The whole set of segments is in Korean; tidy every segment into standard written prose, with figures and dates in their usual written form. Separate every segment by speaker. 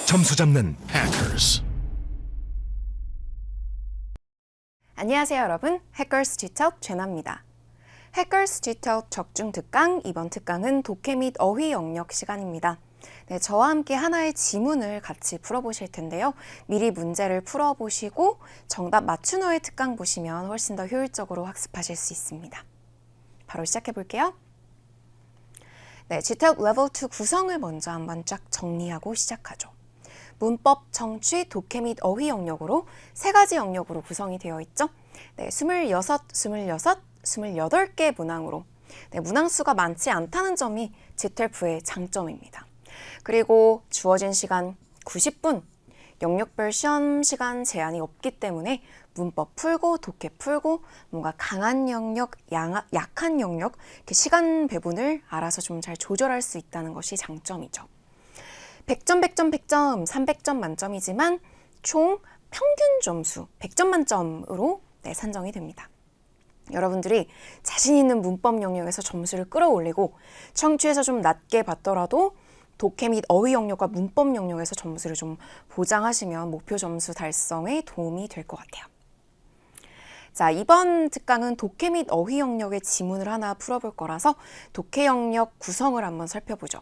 Speaker 1: 점수 잡는 Hackers.
Speaker 2: 안녕하세요 여러분, 해커스 Gtalk 제나입니다. 해커스 Gtalk 적중 특강, 이번 특강은 독해 및 어휘 영역 시간입니다. 네, 저와 함께 하나의 지문을 같이 풀어보실 텐데요. 미리 문제를 풀어보시고 정답 맞춘 후에 특강 보시면 훨씬 더 효율적으로 학습하실 수 있습니다. 바로 시작해 볼게요. 네, Gtalk 레벨 2 구성을 먼저 한번 쫙 정리하고 시작하죠. 문법, 청취, 독해 및 어휘 영역으로 세 가지 영역으로 구성이 되어 있죠. 네, 26, 28개 문항으로 문항수가 많지 않다는 점이 Gtalk의 장점입니다. 그리고 주어진 시간 90분, 영역별 시험 시간 제한이 없기 때문에 문법 풀고 독해 풀고 뭔가 강한 영역, 약한 영역 이렇게 시간 배분을 알아서 좀 잘 조절할 수 있다는 것이 장점이죠. 100점, 100점, 300점 만점이지만 총 평균 점수 100점 만점으로 산정이 됩니다. 여러분들이 자신 있는 문법 영역에서 점수를 끌어올리고 청취에서 좀 낮게 받더라도 독해 및 어휘 영역과 문법 영역에서 점수를 좀 보장하시면 목표 점수 달성에 도움이 될 것 같아요. 자, 이번 특강은 독해 및 어휘 영역의 지문을 하나 풀어볼 거라서 독해 영역 구성을 한번 살펴보죠.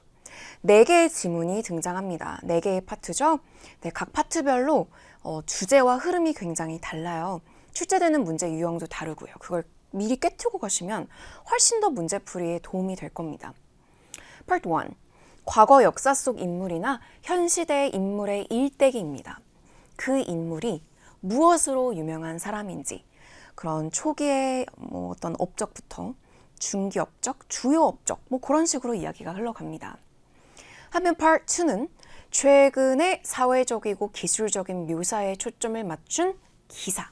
Speaker 2: 4개의 지문이 등장합니다. 4개의 파트죠. 네, 각 파트별로 주제와 흐름이 굉장히 달라요. 출제되는 문제 유형도 다르고요. 그걸 미리 꿰뚫고 가시면 훨씬 더 문제풀이에 도움이 될 겁니다. Part 1. 과거 역사 속 인물이나 현 시대의 인물의 일대기입니다. 그 인물이 무엇으로 유명한 사람인지, 그런 초기의 어떤 업적부터 중기 업적, 주요 업적, 그런 식으로 이야기가 흘러갑니다. 한편 Part 2는 최근의 사회적이고 기술적인 묘사에 초점을 맞춘 기사.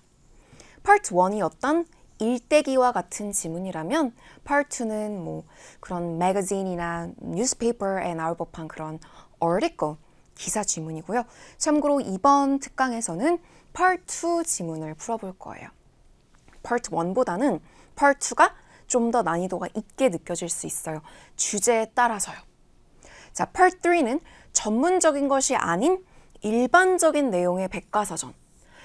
Speaker 2: Part 1이 어떤 일대기와 같은 지문이라면 Part 2는 그런 매거진이나 뉴스페이퍼에 나올 법한 그런 article, 기사 지문이고요. 참고로 이번 특강에서는 Part 2 지문을 풀어볼 거예요. Part 1보다는 Part 2가 좀 더 난이도가 있게 느껴질 수 있어요. 주제에 따라서요. 자, Part 3는 전문적인 것이 아닌 일반적인 내용의 백과사전.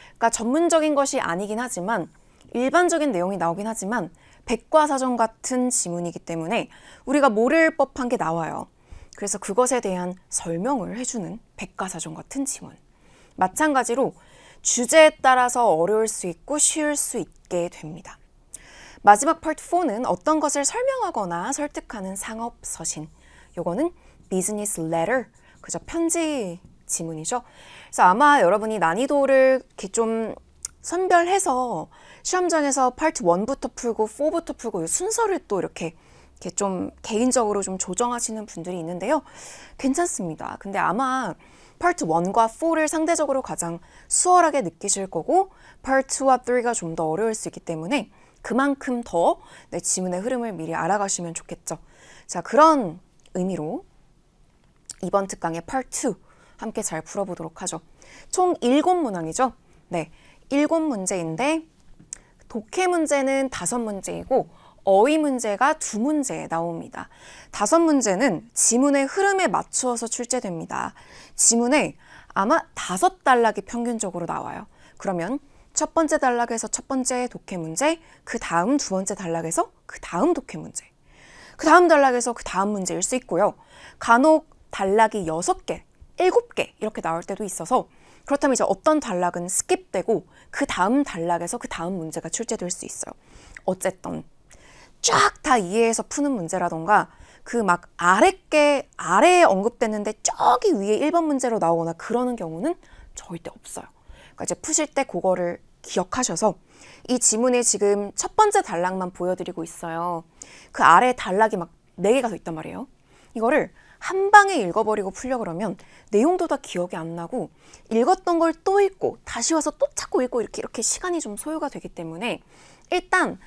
Speaker 2: 그러니까 전문적인 것이 아니긴 하지만 일반적인 내용이 나오긴 하지만 백과사전 같은 지문이기 때문에 우리가 모를 법한 게 나와요. 그래서 그것에 대한 설명을 해주는 백과사전 같은 지문. 마찬가지로 주제에 따라서 어려울 수 있고 쉬울 수 있게 됩니다. 마지막 Part 4는 어떤 것을 설명하거나 설득하는 상업서신. 요거는 비즈니스 레터, 그죠? 편지 지문이죠. 그래서 아마 여러분이 난이도를 이렇게 좀 선별해서 시험장에서 파트 1부터 풀고 4부터 풀고 순서를 또 이렇게 좀 개인적으로 좀 조정하시는 분들이 있는데요. 괜찮습니다. 근데 아마 파트 1과 4를 상대적으로 가장 수월하게 느끼실 거고 파트 2와 3가 좀 더 어려울 수 있기 때문에 그만큼 더 내 지문의 흐름을 미리 알아가시면 좋겠죠. 자, 그런 의미로 이번 특강의 파트 2 함께 잘 풀어보도록 하죠. 총 7문항이죠. 네, 7문제인데 독해 문제는 5문제이고 어휘 문제가 2문제 나옵니다. 5문제는 지문의 흐름에 맞추어서 출제됩니다. 지문에 아마 5단락이 평균적으로 나와요. 그러면 첫 번째 단락에서 첫 번째 독해 문제, 그 다음 두 번째 단락에서 그 다음 독해 문제, 그 다음 단락에서 그 다음 문제일 수 있고요. 간혹 단락이 6개, 7개 이렇게 나올 때도 있어서 그렇다면 이제 어떤 단락은 스킵되고 그 다음 단락에서 그 다음 문제가 출제될 수 있어요. 어쨌든 쫙 다 이해해서 푸는 문제라던가 그 막 아래에 언급됐는데 저기 위에 1번 문제로 나오거나 그러는 경우는 절대 없어요. 그러니까 이제 푸실 때 그거를 기억하셔서 이 지문에 지금 첫 번째 단락만 보여드리고 있어요. 그 아래 단락이 막 4개가 더 있단 말이에요. 이거를 한 방에 읽어버리고 풀려고 그러면 내용도 다 기억이 안 나고 읽었던 걸 또 읽고 다시 와서 또 찾고 읽고 이렇게 시간이 좀 소요가 되기 때문에 일단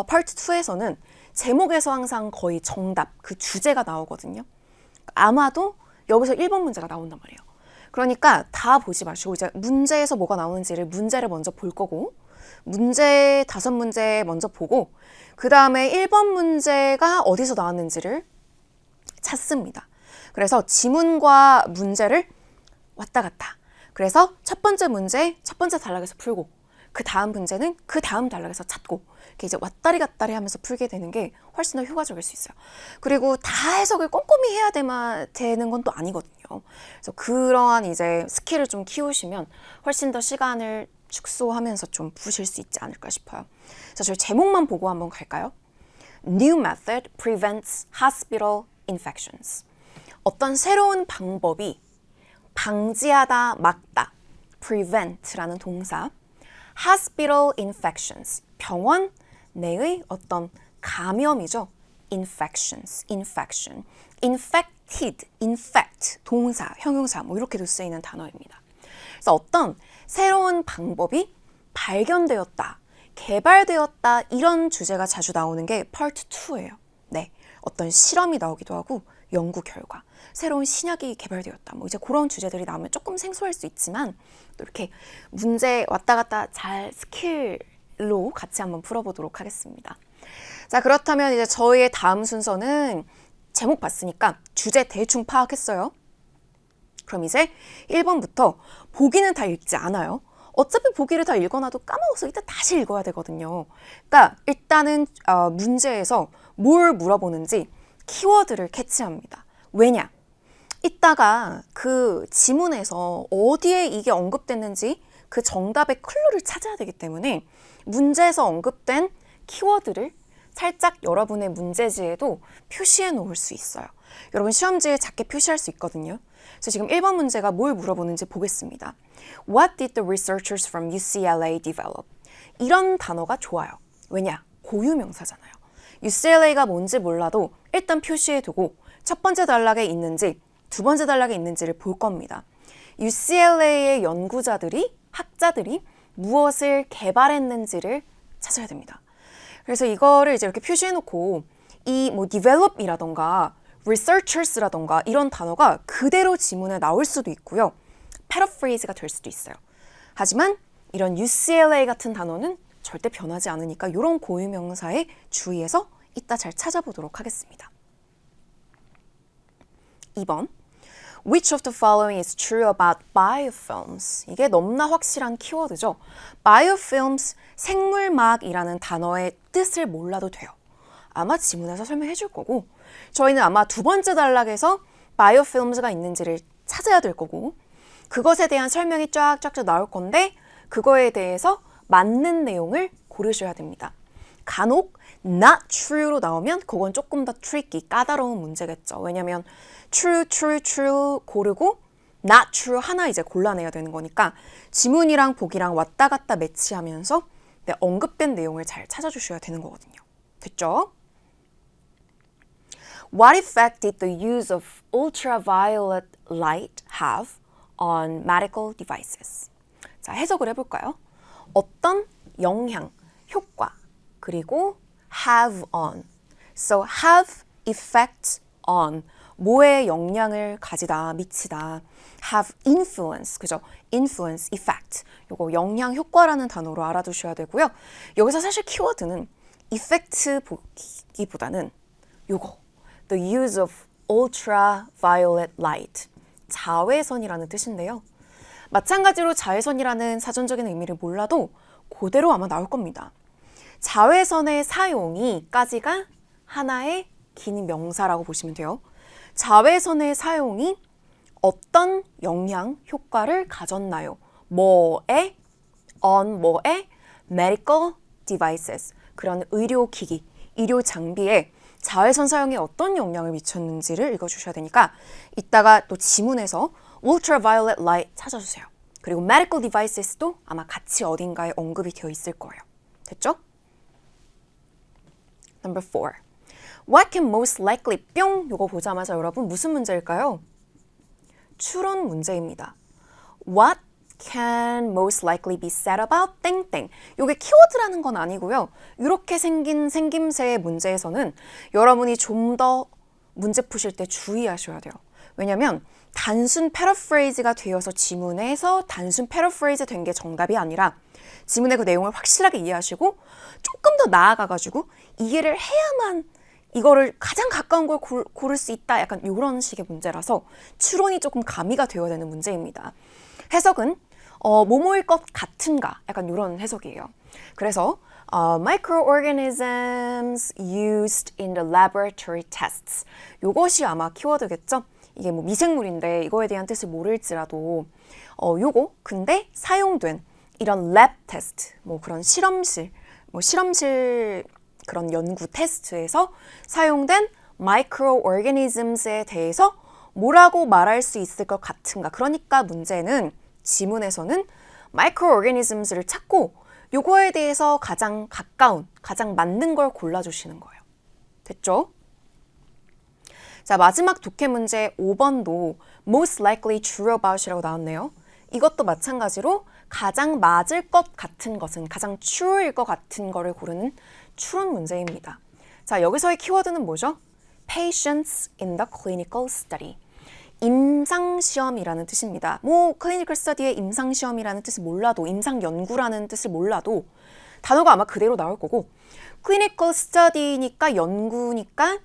Speaker 2: 파트 2에서는 제목에서 항상 거의 정답, 그 주제가 나오거든요. 아마도 여기서 1번 문제가 나온단 말이에요. 그러니까 다 보지 마시고 이제 문제에서 뭐가 나오는지를 문제를 먼저 볼 거고 문제 5문제 먼저 보고 그 다음에 1번 문제가 어디서 나왔는지를 찾습니다. 그래서 지문과 문제를 왔다 갔다. 그래서 첫 번째 문제 첫 번째 단락에서 풀고 그 다음 문제는 그 다음 단락에서 찾고 이렇게 이제 왔다리 갔다리 하면서 풀게 되는 게 훨씬 더 효과적일 수 있어요. 그리고 다 해석을 꼼꼼히 해야 되는 건 또 아니거든요. 그래서 그러한 이제 스킬을 좀 키우시면 훨씬 더 시간을 축소하면서 좀 푸실 수 있지 않을까 싶어요. 자, 저희 제목만 보고 한번 갈까요? New method prevents hospital infections. 어떤 새로운 방법이 방지하다, 막다, prevent라는 동사, hospital infections, 병원 내의 어떤 감염이죠. infections, infection, infected, infect, 동사, 형용사 뭐 이렇게도 쓰이는 단어입니다. 그래서 어떤 새로운 방법이 발견되었다, 개발되었다 이런 주제가 자주 나오는 게 파트 2예요. 네, 어떤 실험이 나오기도 하고 연구 결과, 새로운 신약이 개발되었다. 뭐 이제 그런 주제들이 나오면 조금 생소할 수 있지만 또 이렇게 문제 왔다 갔다 잘 스킬로 같이 한번 풀어보도록 하겠습니다. 자, 그렇다면 이제 저희의 다음 순서는 제목 봤으니까 주제 대충 파악했어요. 그럼 이제 1번부터 보기는 다 읽지 않아요. 어차피 보기를 다 읽어놔도 까먹어서 이따 다시 읽어야 되거든요. 그러니까 일단은 문제에서 뭘 물어보는지 키워드를 캐치합니다. 왜냐? 이따가 그 지문에서 어디에 이게 언급됐는지 그 정답의 클루를 찾아야 되기 때문에 문제에서 언급된 키워드를 살짝 여러분의 문제지에도 표시해 놓을 수 있어요. 여러분 시험지에 작게 표시할 수 있거든요. 그래서 지금 1번 문제가 뭘 물어보는지 보겠습니다. What did the researchers from UCLA develop? 이런 단어가 좋아요. 왜냐? 고유명사잖아요. UCLA가 뭔지 몰라도 일단 표시해 두고 첫 번째 단락에 있는지 두 번째 단락에 있는지를 볼 겁니다. UCLA의 연구자들이, 학자들이 무엇을 개발했는지를 찾아야 됩니다. 그래서 이거를 이제 이렇게 표시해 놓고 이 뭐 develop이라던가 researchers라던가 이런 단어가 그대로 지문에 나올 수도 있고요. paraphrase가 될 수도 있어요. 하지만 이런 UCLA 같은 단어는 절대 변하지 않으니까 이런 고유명사에 주의해서 이따 잘 찾아보도록 하겠습니다. 2번. Which of the following is true about biofilms? 이게 너무나 확실한 키워드죠. biofilms, 생물막이라는 단어의 뜻을 몰라도 돼요. 아마 지문에서 설명해 줄 거고 저희는 아마 두 번째 단락에서 biofilms가 있는지를 찾아야 될 거고 그것에 대한 설명이 쫙쫙쫙 나올 건데 그거에 대해서 맞는 내용을 고르셔야 됩니다. 간혹 not true로 나오면 그건 조금 더 tricky, 까다로운 문제겠죠. 왜냐면 true, true, true 고르고 not true 하나 이제 골라내야 되는 거니까 지문이랑 보기랑 왔다 갔다 매치하면서 언급된 내용을 잘 찾아주셔야 되는 거거든요. 됐죠? What effect did the use of ultraviolet light have on medical devices? 자, 해석을 해볼까요? 어떤 영향, 효과, 그리고 have on. So have effect on. 뭐에 영향을 가지다, 미치다. have influence. 그죠? influence, effect. 요거 영향, 효과라는 단어로 알아두셔야 되고요. 여기서 사실 키워드는 effect 보기보다는 요거. The use of ultraviolet light. 자외선이라는 뜻인데요. 마찬가지로 자외선이라는 사전적인 의미를 몰라도 그대로 아마 나올 겁니다. 자외선의 사용이까지가 하나의 긴 명사라고 보시면 돼요. 자외선의 사용이 어떤 영향, 효과를 가졌나요? 뭐에? on 뭐에? medical devices. 그런 의료기기, 의료 장비에 자외선 사용이 어떤 영향을 미쳤는지를 읽어주셔야 되니까 이따가 또 지문에서 ultraviolet light 찾아주세요. 그리고 medical devices도 아마 같이 어딘가에 언급이 되어 있을 거예요. 됐죠? Number 4. What can most likely 뿅 요거 보자마자 여러분 무슨 문제일까요? 추론 문제입니다. What can most likely be said about 땡땡. 요게 키워드라는 건 아니고요. 이렇게 생긴 생김새의 문제에서는 여러분이 좀 더 문제 푸실 때 주의하셔야 돼요. 왜냐면 단순 패러프레이즈가 되어서 지문에서 단순 패러프레이즈 된 게 정답이 아니라 지문의 그 내용을 확실하게 이해하시고 조금 더 나아가가지고 이해를 해야만 이거를 가장 가까운 걸 고를 수 있다. 약간 이런 식의 문제라서 추론이 조금 가미가 되어야 되는 문제입니다. 해석은 뭐뭐일 것 같은가? 약간 이런 해석이에요. 그래서 microorganisms used in the laboratory tests. 요것이 아마 키워드겠죠? 이게 뭐 미생물인데 이거에 대한 뜻을 모를지라도 요거 근데 사용된 이런 랩 테스트, 뭐 그런 실험실 그런 연구 테스트에서 사용된 microorganisms에 대해서 뭐라고 말할 수 있을 것 같은가? 그러니까 문제는 지문에서는 microorganisms를 찾고 요거에 대해서 가장 가까운, 가장 맞는 걸 골라주시는 거예요. 됐죠? 자, 마지막 독해 문제 5번도 most likely true about이라고 나왔네요. 이것도 마찬가지로 가장 맞을 것 같은 것은, 가장 true일 것 같은 거를 고르는 추론 문제입니다. 자, 여기서의 키워드는 뭐죠? Patients in the clinical study. 임상시험이라는 뜻입니다. 뭐 클리니컬 스터디의 임상시험이라는 뜻을 몰라도, 임상연구라는 뜻을 몰라도 단어가 아마 그대로 나올 거고, 클리니컬 스터디니까 연구니까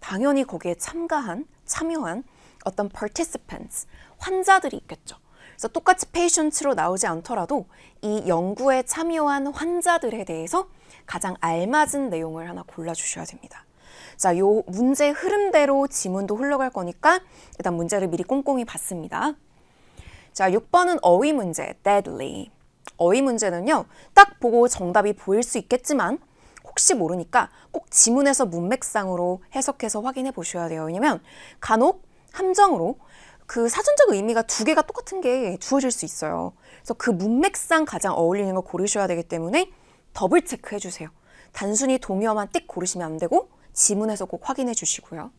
Speaker 2: 당연히 거기에 참여한 어떤 participants, 환자들이 있겠죠. 그래서 똑같이 patients로 나오지 않더라도 이 연구에 참여한 환자들에 대해서 가장 알맞은 내용을 하나 골라주셔야 됩니다. 자, 요 문제 흐름대로 지문도 흘러갈 거니까 일단 문제를 미리 꼼꼼히 봤습니다. 자, 6번은 어휘 문제, deadly. 어휘 문제는요, 딱 보고 정답이 보일 수 있겠지만 혹시 모르니까 꼭 지문에서 문맥상으로 해석해서 확인해 보셔야 돼요. 왜냐면 간혹 함정으로 그 사전적 의미가 두 개가 똑같은 게 주어질 수 있어요. 그래서 그 문맥상 가장 어울리는 거 고르셔야 되기 때문에 더블 체크해 주세요. 단순히 동의어만 띡 고르시면 안 되고 지문에서 꼭 확인해 주시고요.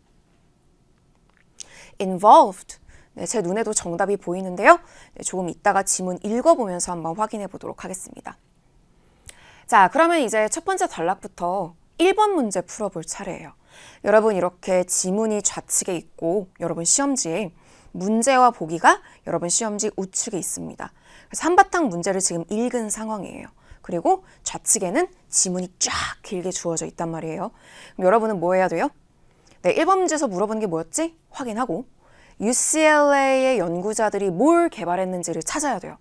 Speaker 2: involved. 네, 제 눈에도 정답이 보이는데요. 네, 조금 이따가 지문 읽어보면서 한번 확인해 보도록 하겠습니다. 자, 그러면 이제 첫 번째 단락부터 1번 문제 풀어볼 차례예요. 여러분 이렇게 지문이 좌측에 있고 여러분 시험지에 문제와 보기가 여러분 시험지 우측에 있습니다. 그래서 한바탕 문제를 지금 읽은 상황이에요. 그리고 좌측에는 지문이 쫙 길게 주어져 있단 말이에요. 그럼 여러분은 뭐 해야 돼요? 네, 1번 문제에서 물어본 게 뭐였지? 확인하고 UCLA의 연구자들이 뭘 개발했는지를 찾아야 돼요.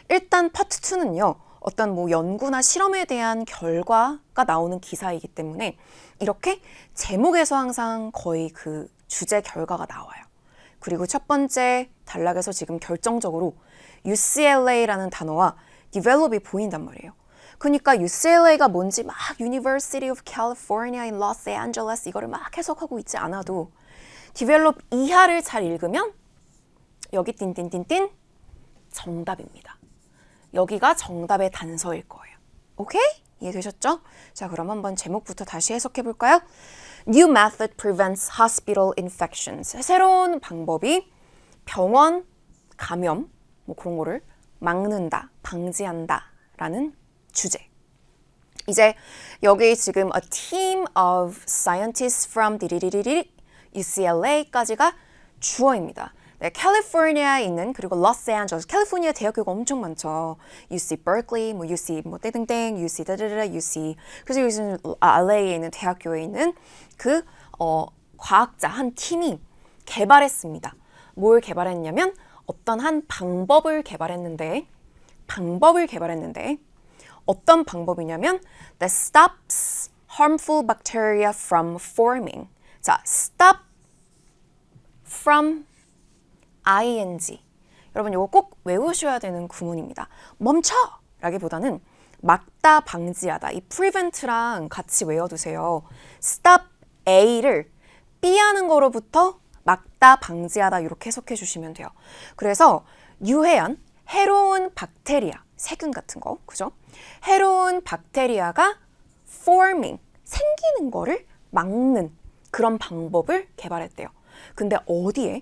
Speaker 2: 일단 파트 2는요. 어떤 뭐 연구나 실험에 대한 결과가 나오는 기사이기 때문에 이렇게 제목에서 항상 거의 그 주제 결과가 나와요. 그리고 첫 번째 단락에서 지금 결정적으로 UCLA라는 단어와 develop이 보인단 말이에요. 그러니까 UCLA가 뭔지 막 University of California in Los Angeles 이거를 막 해석하고 있지 않아도 develop 이하를 잘 읽으면 여기 띵띵띵띵 정답입니다. 여기가 정답의 단서일 거예요. 오케이? 이해되셨죠? 자, 그럼 한번 제목부터 다시 해석해 볼까요? New method prevents hospital infections. 새로운 방법이 병원 감염, 뭐 그런 거를 막는다, 방지한다 라는 주제. 이제 여기 지금 a team of scientists from UCLA까지가 주어입니다. 네, 캘리포니아에 있는 그리고 로스앤젤레스, 캘리포니아 대학교가 엄청 많죠. UC Berkeley, 뭐 UC 뭐 땡땡땡, UC 다다다다, UC. 그래서 여기는 LA에 있는 대학교에 있는 그 과학자 한 팀이 개발했습니다. 뭘 개발했냐면 어떤 한 방법을 개발했는데 어떤 방법이냐면 that stops harmful bacteria from forming. 자, stop from ing. 여러분 이거 꼭 외우셔야 되는 구문입니다. 멈춰! 라기보다는 막다, 방지하다. 이 prevent랑 같이 외워두세요. stop A를 B 하는 거로부터 막다, 방지하다 이렇게 해석해 주시면 돼요. 그래서 유해한, 해로운 박테리아, 세균 같은 거, 그죠? 해로운 박테리아가 forming, 생기는 거를 막는 그런 방법을 개발했대요. 근데 어디에?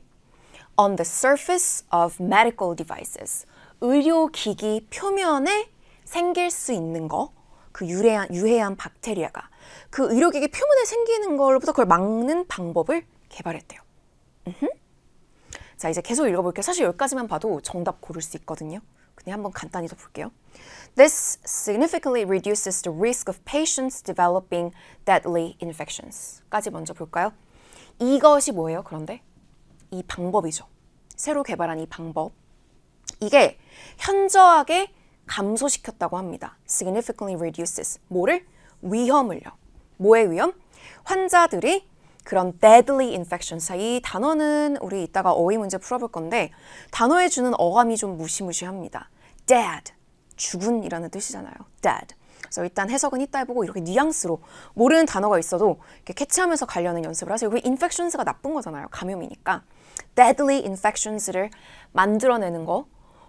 Speaker 2: On the surface of medical devices. 의료기기 표면에 생길 수 있는 거, 그 유해한 박테리아가 그 의료기기 표면에 생기는 걸로부터 그걸 막는 방법을 개발했대요. 자, 이제 계속 읽어볼게요. 사실 여기까지만 봐도 정답 고를 수 있거든요. 그냥 한번 간단히 더 볼게요. This significantly reduces the risk of patients developing deadly infections. 까지 먼저 볼까요? 이것이 뭐예요? 그런데 이 방법이죠. 새로 개발한 이 방법. 이게 현저하게 감소시켰다고 합니다. Significantly reduces. 뭐를? 위험을요. 뭐의 위험? 환자들이 그런 deadly infections. 이 단어는 우리 이따가 어휘 문제 풀어볼 건데 단어에 주는 어감이 좀 무시무시합니다. dead, 죽은이라는 뜻이잖아요. dead. 그래서 일단 해석은 이따 해보고 이렇게 뉘앙스로 모르는 단어가 있어도 이렇게 캐치하면서 가려는 연습을 하세요. 그 infections가 나쁜 거잖아요. 감염이니까. deadly infections를 만들어내는 거,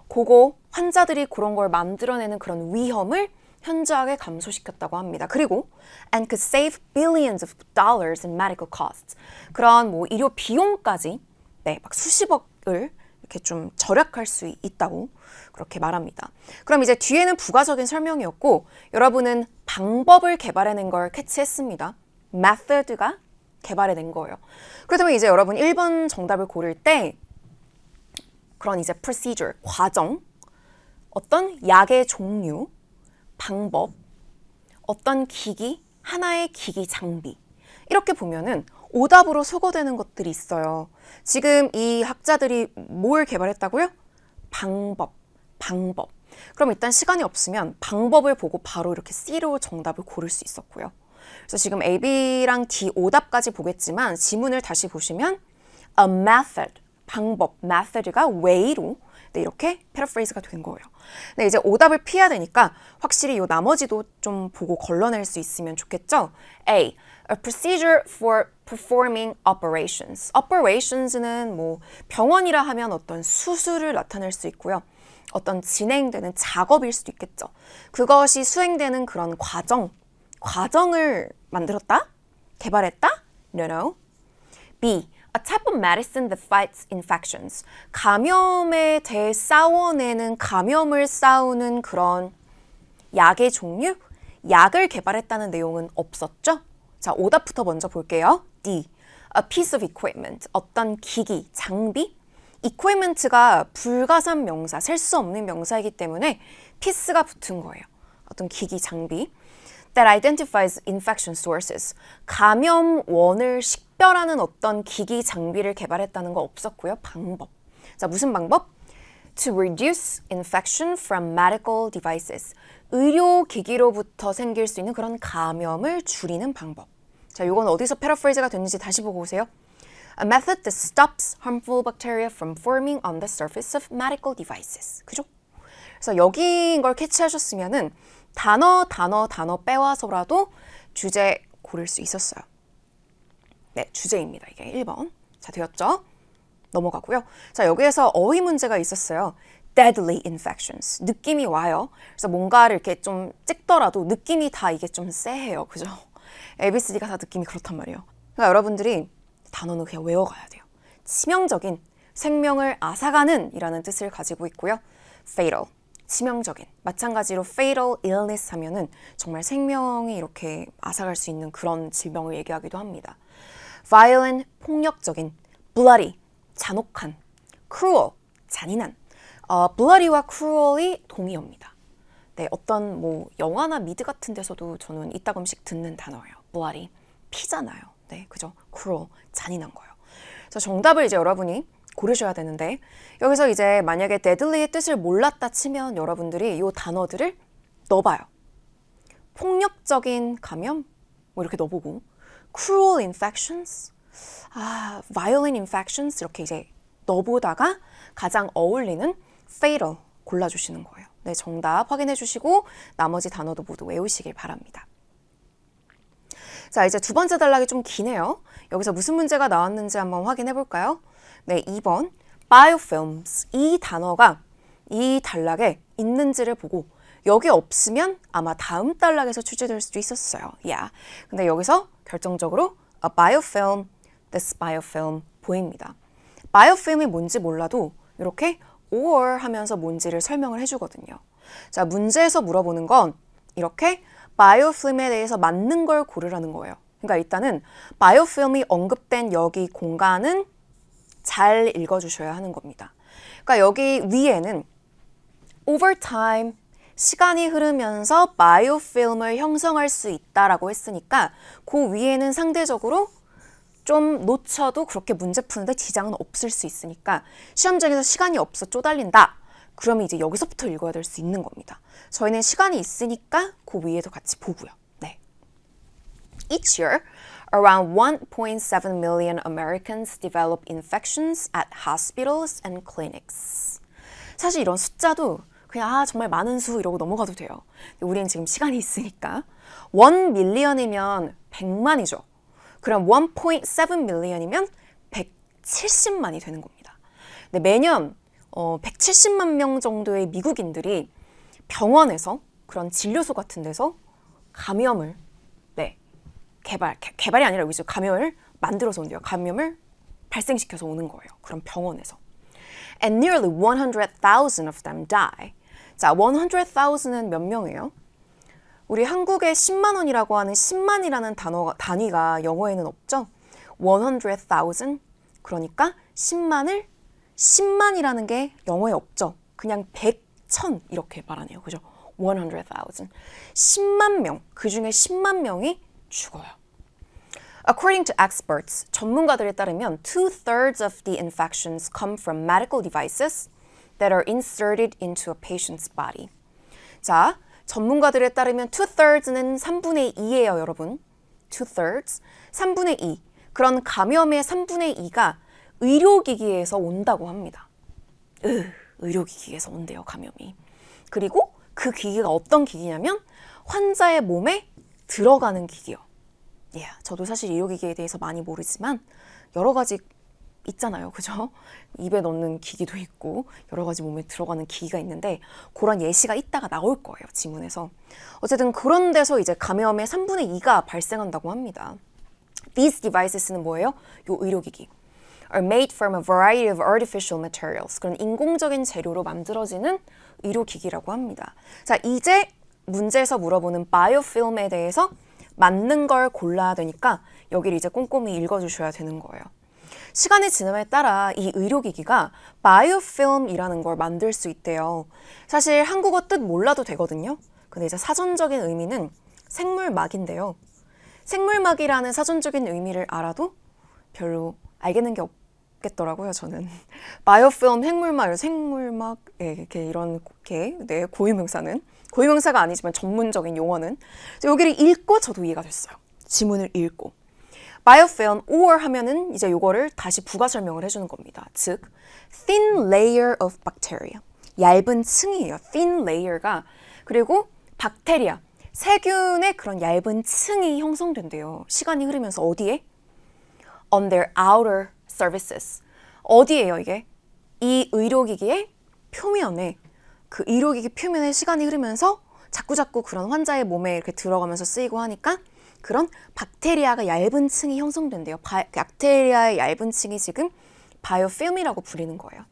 Speaker 2: 그거 환자들이 그런 걸 만들어내는 그런 위험을 현저하게 감소시켰다고 합니다. 그리고 and could save billions of dollars in medical costs. 그런 뭐 의료 비용까지 막 수십억을 이렇게 좀 절약할 수 있다고 그렇게 말합니다. 그럼 이제 뒤에는 부가적인 설명이었고 여러분은 방법을 개발해낸 걸 캐치했습니다. method가 개발해낸 거예요. 그렇다면 이제 여러분 1번 정답을 고를 때 그런 이제 procedure, 과정, 어떤 약의 종류, 방법, 어떤 기기, 하나의 기기 장비 이렇게 보면은 오답으로 소거되는 것들이 있어요. 지금 이 학자들이 뭘 개발했다고요? 방법. 그럼 일단 시간이 없으면 방법을 보고 바로 이렇게 C로 정답을 고를 수 있었고요. 그래서 지금 A, B랑 D 오답까지 보겠지만 지문을 다시 보시면 a method, 방법, method가 way로 이렇게 패러프레이즈가 된 거예요. 근데 이제 오답을 피해야 되니까 확실히 요 나머지도 좀 보고 걸러낼 수 있으면 좋겠죠? A. A procedure for performing operations. operations는 뭐 병원이라 하면 어떤 수술을 나타낼 수 있고요. 어떤 진행되는 작업일 수도 있겠죠. 그것이 수행되는 그런 과정을 만들었다? 개발했다? No. B. A type of medicine that fights infections. 감염에 대해 싸워내는, 감염을 싸우는 그런 약의 종류? 약을 개발했다는 내용은 없었죠? 자, 오답부터 먼저 볼게요. D. A piece of equipment. 어떤 기기, 장비? equipment가 불가산 명사, 셀 수 없는 명사이기 때문에 piece가 붙은 거예요. 어떤 기기, 장비. That identifies infection sources. 감염원을 식별하는 어떤 기기 장비를 개발했다는 거 없었고요. 방법. 자, 무슨 방법? To reduce infection from medical devices. 의료기기로부터 생길 수 있는 그런 감염을 줄이는 방법. 자, 이건 어디서 패러프레이즈가 됐는지 다시 보고 오세요. A method that stops harmful bacteria from forming on the surface of medical devices. 그죠? 그래서 여기인 걸 캐치하셨으면은 단어 빼와서라도 주제 고를 수 있었어요. 네, 주제입니다. 이게 1번. 자, 되었죠? 넘어가고요. 자, 여기에서 어휘 문제가 있었어요. Deadly infections. 느낌이 와요. 그래서 뭔가를 이렇게 좀 찍더라도 느낌이 다 이게 좀 쎄해요. 그죠? ABCD가 다 느낌이 그렇단 말이에요. 그러니까 여러분들이 단어는 그냥 외워가야 돼요. 치명적인, 생명을 앗아가는 이라는 뜻을 가지고 있고요. Fatal. 치명적인. 마찬가지로 fatal illness 하면은 정말 생명이 이렇게 앗아갈 수 있는 그런 질병을 얘기하기도 합니다. violent, 폭력적인. bloody, 잔혹한. cruel, 잔인한. bloody와 cruel이 동의어입니다. 네, 어떤 뭐 영화나 미드 같은 데서도 저는 이따금씩 듣는 단어예요. bloody, 피잖아요. 네, 그죠? cruel, 잔인한 거예요. 그래서 정답을 이제 여러분이 고르셔야 되는데 여기서 이제 만약에 deadly의 뜻을 몰랐다 치면 여러분들이 이 단어들을 넣어봐요. 폭력적인 감염 뭐 이렇게 넣어보고 cruel infections, violent infections 이렇게 이제 넣어보다가 가장 어울리는 fatal 골라주시는 거예요. 네, 정답 확인해 주시고 나머지 단어도 모두 외우시길 바랍니다. 자, 이제 두 번째 단락이 좀 기네요. 여기서 무슨 문제가 나왔는지 한번 확인해 볼까요? 네, 2번 biofilms. 이 단어가 이 단락에 있는지를 보고 여기 없으면 아마 다음 단락에서 출제될 수도 있었어요. 근데 여기서 결정적으로 a biofilm, this biofilm 보입니다. biofilm이 뭔지 몰라도 이렇게 or 하면서 뭔지를 설명을 해주거든요. 자, 문제에서 물어보는 건 이렇게 biofilm에 대해서 맞는 걸 고르라는 거예요. 그러니까 일단은 biofilm이 언급된 여기 공간은 잘 읽어주셔야 하는 겁니다. 그러니까 여기 위에는 over time, 시간이 흐르면서 바이오필름을 형성할 수 있다라고 했으니까 그 위에는 상대적으로 좀 놓쳐도 그렇게 문제 푸는데 지장은 없을 수 있으니까 시험장에서 시간이 없어 쪼달린다. 그러면 이제 여기서부터 읽어야 될 수 있는 겁니다. 저희는 시간이 있으니까 그 위에도 같이 보고요. 네. Each year, around 1.7 million Americans develop infections at hospitals and clinics. 사실 이런 숫자도 그냥 정말 많은 수 이러고 넘어가도 돼요. 우리는 지금 시간이 있으니까 1 million이면 100만이죠. 그럼 1.7 million이면 170만이 되는 겁니다. 근데 매년 170만 명 정도의 미국인들이 병원에서 그런 진료소 같은 데서 감염을 개발이 아니라 여기서 감염을 만들어서 온대요. 감염을 발생시켜서 오는 거예요. 그럼 병원에서. And nearly 100,000 of them die. 자, 100,000은 몇 명이에요? 우리 한국의 10만 원이라고 하는 10만이라는 단위가 영어에는 없죠? 100,000 그러니까 10만을 10만이라는 게 영어에 없죠. 그냥 100, 1000 이렇게 말하네요. 그죠? 100,000. 10만 명, 그 중에 10만 명이 죽어요. According to experts, 전문가들에 따르면 2/3 of the infections come from medical devices that are inserted into a patient's body. 자, 전문가들에 따르면 2/3는 3분의 2예요, 여러분. 2/3, 3분의 2. 그런 감염의 3분의 2가 의료기기에서 온다고 합니다. 의료기기에서 온대요, 감염이. 그리고 그 기기가 어떤 기기냐면 환자의 몸에 들어가는 기기요. 저도 사실 의료기기에 대해서 많이 모르지만 여러 가지 있잖아요. 그죠? 입에 넣는 기기도 있고 여러 가지 몸에 들어가는 기기가 있는데 그런 예시가 이따가 나올 거예요. 지문에서. 어쨌든 그런 데서 이제 감염의 3분의 2가 발생한다고 합니다. These devices는 뭐예요? 요 의료기기. are made from a variety of artificial materials. 그런 인공적인 재료로 만들어지는 의료기기라고 합니다. 자, 이제 문제에서 물어보는 바이오필름에 대해서 맞는 걸 골라야 되니까 여기를 이제 꼼꼼히 읽어주셔야 되는 거예요. 시간이 지남에 따라 이 의료기기가 바이오필름이라는 걸 만들 수 있대요. 사실 한국어 뜻 몰라도 되거든요. 근데 이제 사전적인 의미는 생물막인데요. 생물막이라는 사전적인 의미를 알아도 별로 알겠는 게 없겠더라고요, 저는. 바이오필름, 생물막, 이렇게 이런 고유명사는. 고유명사가 아니지만 전문적인 용어는. 여기를 읽고 저도 이해가 됐어요. 지문을 읽고. biofilm or 하면은 이제 요거를 다시 부가 설명을 해주는 겁니다. 즉, thin layer of bacteria. 얇은 층이에요. thin layer가. 그리고 박테리아. 세균의 그런 얇은 층이 형성된대요. 시간이 흐르면서 어디에? On their outer surfaces. 어디에요, 이게? 이 의료기기의 표면에, 그 의료기기 표면에 시간이 흐르면서 자꾸자꾸 그런 환자의 몸에 이렇게 들어가면서 쓰이고 하니까 그런 박테리아가 얇은 층이 형성된대요. 박테리아의 얇은 층이 지금 바이오필름이라고 불리는 거예요.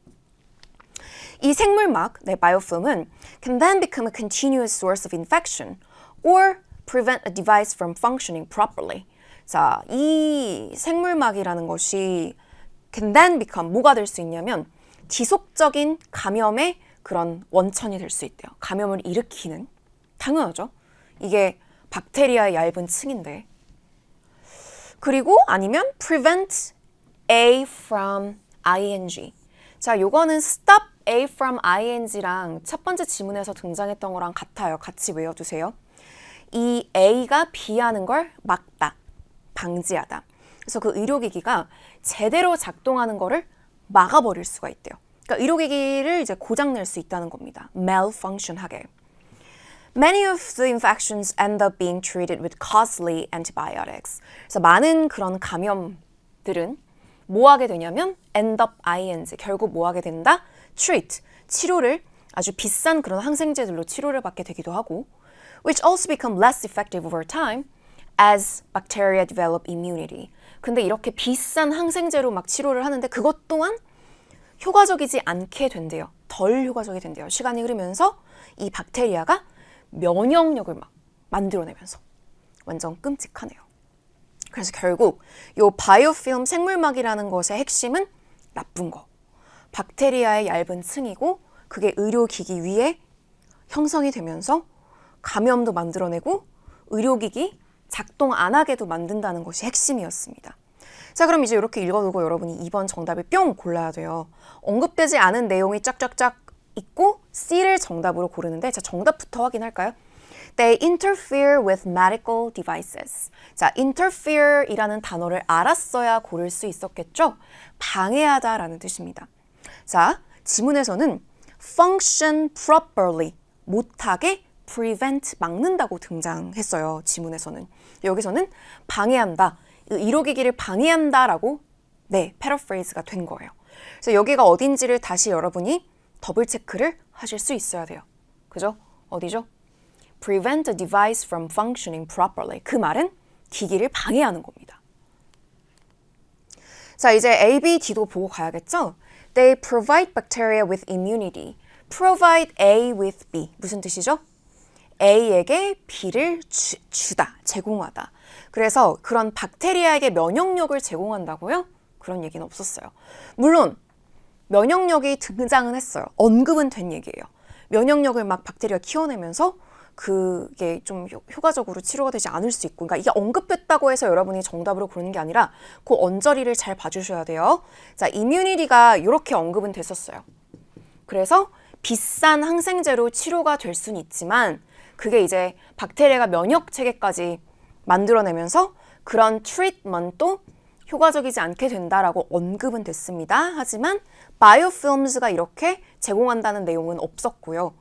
Speaker 2: 이 생물막, 바이오필름은 can then become a continuous source of infection or prevent a device from functioning properly. 자, 이 생물막이라는 것이 can then become 뭐가 될 수 있냐면 지속적인 감염의 그런 원천이 될 수 있대요. 감염을 일으키는. 당연하죠. 이게 박테리아의 얇은 층인데. 그리고 아니면 prevent A from ing. 자, 요거는 stop A from ing랑 첫 번째 지문에서 등장했던 거랑 같아요. 같이 외워두세요. 이 A가 B하는 걸 막다, 방지하다. 그래서 그 의료기기가 제대로 작동하는 거를 막아버릴 수가 있대요. 그러니까 의료기기를 이제 고장낼 수 있다는 겁니다. malfunction 하게. Many of the infections end up being treated with costly antibiotics. 그래서 많은 그런 감염들은 뭐 하게 되냐면 end up ing, 결국 뭐 하게 된다? treat, 치료를 아주 비싼 그런 항생제들로 치료를 받게 되기도 하고 which also become less effective over time as bacteria develop immunity. 근데 이렇게 비싼 항생제로 막 치료를 하는데 그것 또한 효과적이지 않게 된대요. 덜 효과적이 된대요. 시간이 흐르면서 이 박테리아가 면역력을 막 만들어내면서 완전 끔찍하네요. 그래서 결국 이 바이오필름 생물막이라는 것의 핵심은 나쁜 거. 박테리아의 얇은 층이고 그게 의료기기 위에 형성이 되면서 감염도 만들어내고 의료기기 작동 안 하게도 만든다는 것이 핵심이었습니다. 자, 그럼 이제 이렇게 읽어두고 여러분이 2번 정답을 뿅 골라야 돼요. 언급되지 않은 내용이 쫙쫙쫙 있고 C를 정답으로 고르는데 자, 정답부터 확인할까요? They interfere with medical devices. 자, interfere이라는 단어를 알았어야 고를 수 있었겠죠? 방해하다라는 뜻입니다. 자, 지문에서는 function properly, 못하게 prevent, 막는다고 등장했어요. 지문에서는. 여기서는 방해한다, 의료기기를 방해한다라고 패러프레이즈가 된 거예요. 그래서 여기가 어딘지를 다시 여러분이 더블 체크를 하실 수 있어야 돼요. 그죠? 어디죠? prevent a device from functioning properly. 그 말은 기기를 방해하는 겁니다. 자, 이제 A, B, D도 보고 가야겠죠? They provide bacteria with immunity. provide A with B. 무슨 뜻이죠? A에게 B를 주다, 제공하다. 그래서 그런 박테리아에게 면역력을 제공한다고요? 그런 얘기는 없었어요. 물론 면역력이 등장은 했어요. 언급은 된 얘기예요. 면역력을 막 박테리아가 키워내면서 그게 좀 효과적으로 치료가 되지 않을 수 있고, 그러니까 이게 언급됐다고 해서 여러분이 정답으로 고르는 게 아니라 그 언저리를 잘 봐주셔야 돼요. 자, 이뮤니티가 이렇게 언급은 됐었어요. 그래서 비싼 항생제로 치료가 될 수는 있지만 그게 이제 박테리아가 면역 체계까지 만들어내면서 그런 트리트먼트도 효과적이지 않게 된다라고 언급은 됐습니다. 하지만 바이오필름스가 이렇게 제공한다는 내용은 없었고요.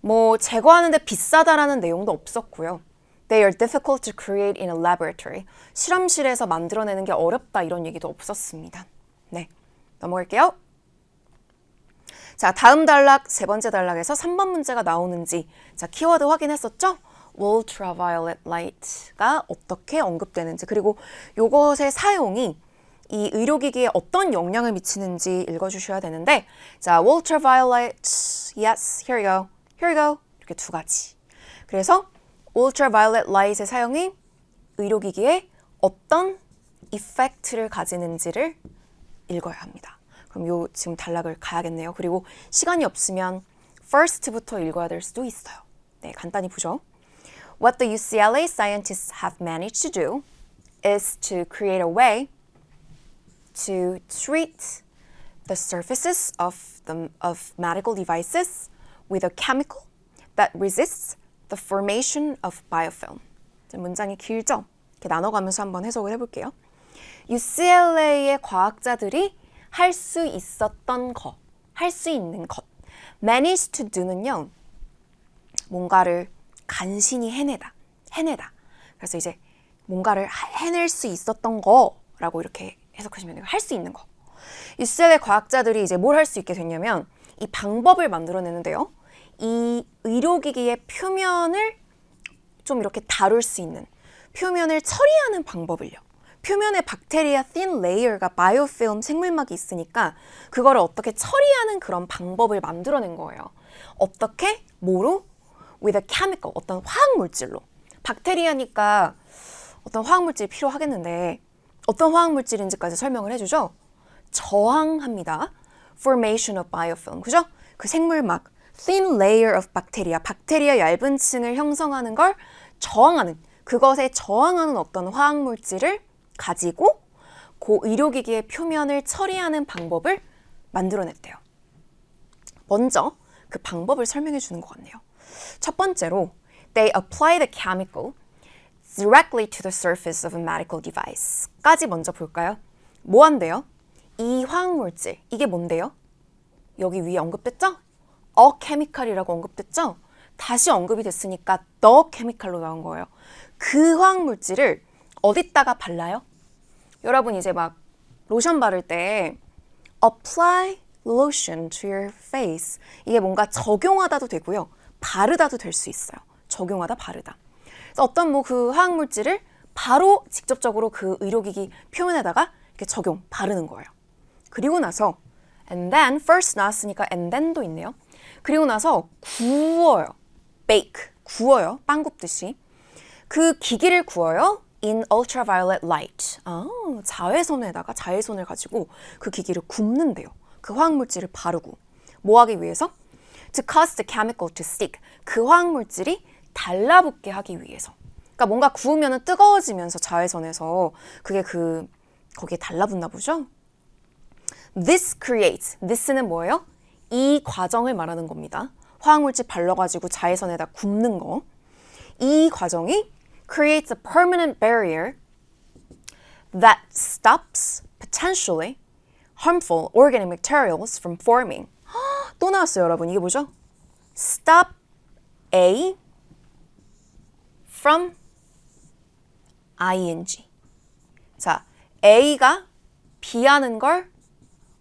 Speaker 2: 뭐 제거하는데 비싸다라는 내용도 없었고요. They are difficult to create in a laboratory. 실험실에서 만들어내는 게 어렵다 이런 얘기도 없었습니다. 네, 넘어갈게요. 자, 다음 단락, 세 번째 단락에서 3번 문제가 나오는지 자, 키워드 확인했었죠? ultraviolet light가 어떻게 언급되는지, 그리고 이것의 사용이 이 의료기기에 어떤 영향을 미치는지 읽어주셔야 되는데, 자, ultraviolet, yes, here you go, here you go, 이렇게 두 가지. 그래서 ultraviolet light의 사용이 의료기기에 어떤 이펙트를 가지는지를 읽어야 합니다. 그럼 요 지금 단락을 가야겠네요. 그리고 시간이 없으면 first부터 읽어야 될 수도 있어요. 네, 간단히 보죠. What the UCLA scientists have managed to do is to create a way to treat the surfaces of medical devices with a chemical that resists the formation of biofilm. 문장이 길죠? 이렇게 나눠가면서 한번 해석을 해볼게요. UCLA의 과학자들이 할 수 있었던 것, 할 수 있는 것. managed to do는요, 뭔가를 간신히 해내다. 그래서 이제 뭔가를 해낼 수 있었던 거라고 이렇게 해석하시면 돼요. 할 수 있는 거. UCLA 과학자들이 이제 뭘 할 수 있게 됐냐면 이 방법을 만들어내는데요. 이 의료기기의 표면을 좀 이렇게 다룰 수 있는, 표면을 처리하는 방법을요. 표면에 박테리아 thin layer가 바이오필름 생물막이 있으니까 그거를 어떻게 처리하는 그런 방법을 만들어낸 거예요. 어떻게? 뭐로? with a chemical, 어떤 화학물질로. 박테리아니까 어떤 화학물질이 필요하겠는데 어떤 화학물질인지까지 설명을 해주죠. 저항합니다. formation of biofilm, 그죠? 그 생물막, thin layer of bacteria, 박테리아 얇은 층을 형성하는 걸 저항하는, 그것에 저항하는 어떤 화학물질을 가지고 그 의료기기의 표면을 처리하는 방법을 만들어냈대요. 먼저 그 방법을 설명해 주는 것 같네요. 첫 번째로 They apply the chemical directly to the surface of a medical device 까지 먼저 볼까요? 뭐 한대요? 이 화학물질, 이게 뭔데요? 여기 위에 언급됐죠? A chemical이라고 언급됐죠? 다시 언급이 됐으니까 the chemical로 나온 거예요. 그 화학물질을 어디다가 발라요? 여러분 이제 막 로션 바를 때 apply lotion to your face, 이게 뭔가 적용하다도 되고요, 바르다도 될 수 있어요. 적용하다, 바르다. 그래서 어떤 뭐 그 화학물질을 바로 직접적으로 그 의료기기 표면에다가 이렇게 적용, 바르는 거예요. 그리고 나서 and then, first 나왔으니까 and then도 있네요. 그리고 나서 구워요. bake, 구워요. 빵 굽듯이. 그 기기를 구워요. in ultraviolet light. 자외선에다가 자외선을 가지고 그 기기를 굽는데요. 그 화학물질을 바르고. 뭐 하기 위해서? To cause the chemical to stick. 그 화학물질이 달라붙게 하기 위해서. 그러니까 뭔가 구우면 뜨거워지면서 자외선에서 그게 거기에 달라붙나 보죠? This creates. this는 뭐예요? 이 과정을 말하는 겁니다. 화학물질 발라가지고 자외선에다 굽는 거. 이 과정이 creates a permanent barrier that stops potentially harmful organic materials from forming. 또 나왔어요, 여러분. 이게 뭐죠? Stop A from ing. 자, A가 B 하는 걸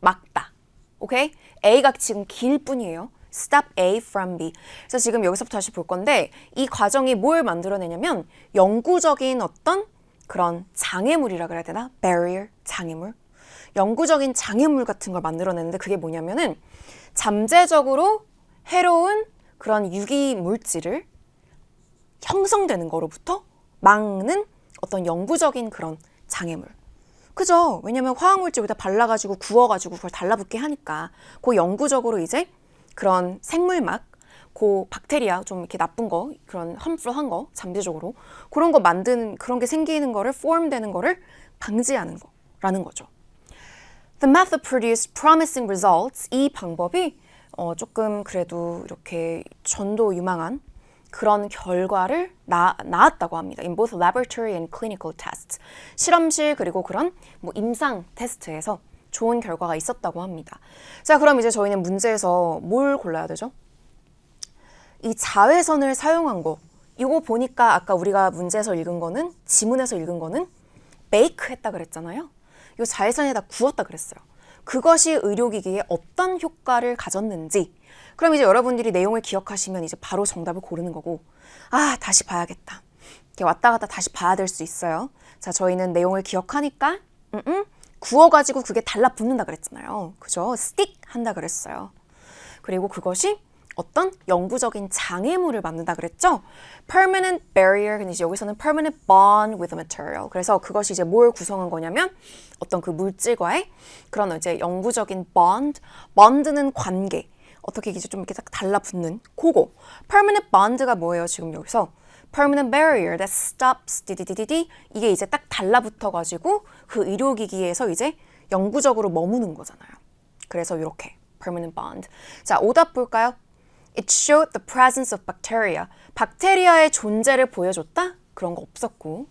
Speaker 2: 막다. 오케이? A가 지금 길 뿐이에요. Stop A from B. 그래서 지금 여기서부터 다시 볼 건데 이 과정이 뭘 만들어내냐면 영구적인 어떤 그런 장애물이라 그래야 되나? barrier, 장애물. 영구적인 장애물 같은 걸 만들어내는데 그게 뭐냐면은 잠재적으로 해로운 그런 유기 물질을 형성되는 거로부터 막는 어떤 영구적인 그런 장애물. 그죠? 왜냐면 화학물질 여기다 발라가지고 구워가지고 그걸 달라붙게 하니까 그 영구적으로 이제 그런 생물막, 그 박테리아 좀 이렇게 나쁜 거, 그런 harmful한 거, 잠재적으로 그런 거 만드는 그런 게 생기는 거를 form 되는 거를 방지하는 거라는 거죠. The method produced promising results. 이 방법이 조금 그래도 이렇게 전도 유망한 그런 결과를 낳았다고 합니다. In both laboratory and clinical tests. 실험실 그리고 그런 뭐 임상 테스트에서 좋은 결과가 있었다고 합니다. 자, 그럼 이제 저희는 문제에서 뭘 골라야 되죠? 이 자외선을 사용한 거. 이거 보니까 아까 우리가 문제에서 읽은 거는 지문에서 읽은 거는 베이크 했다 그랬잖아요. 이 자외선에다 구웠다 그랬어요. 그것이 의료기기에 어떤 효과를 가졌는지. 그럼 이제 여러분들이 내용을 기억하시면 이제 바로 정답을 고르는 거고, 다시 봐야겠다. 이렇게 왔다 갔다 다시 봐야 될 수 있어요. 자, 저희는 내용을 기억하니까 구워가지고 그게 달라붙는다 그랬잖아요. 그죠? stick 한다 그랬어요. 그리고 그것이 어떤 영구적인 장애물을 만든다 그랬죠? permanent barrier, 근데 이제 여기서는 permanent bond with a material. 그래서 그것이 이제 뭘 구성한 거냐면 어떤 그 물질과의 그런 이제 영구적인 bond는 관계. 어떻게 이제 좀 이렇게 딱 달라붙는 그거. permanent bond가 뭐예요? 지금 여기서 permanent barrier that stops 디디디디디 이게 이제 딱 달라붙어가지고 그 의료기기에서 이제 영구적으로 머무는 거잖아요. 그래서 이렇게 permanent bond. 자, 오답 볼까요? It showed the presence of bacteria. 박테리아의 존재를 보여줬다? 그런 거 없었고.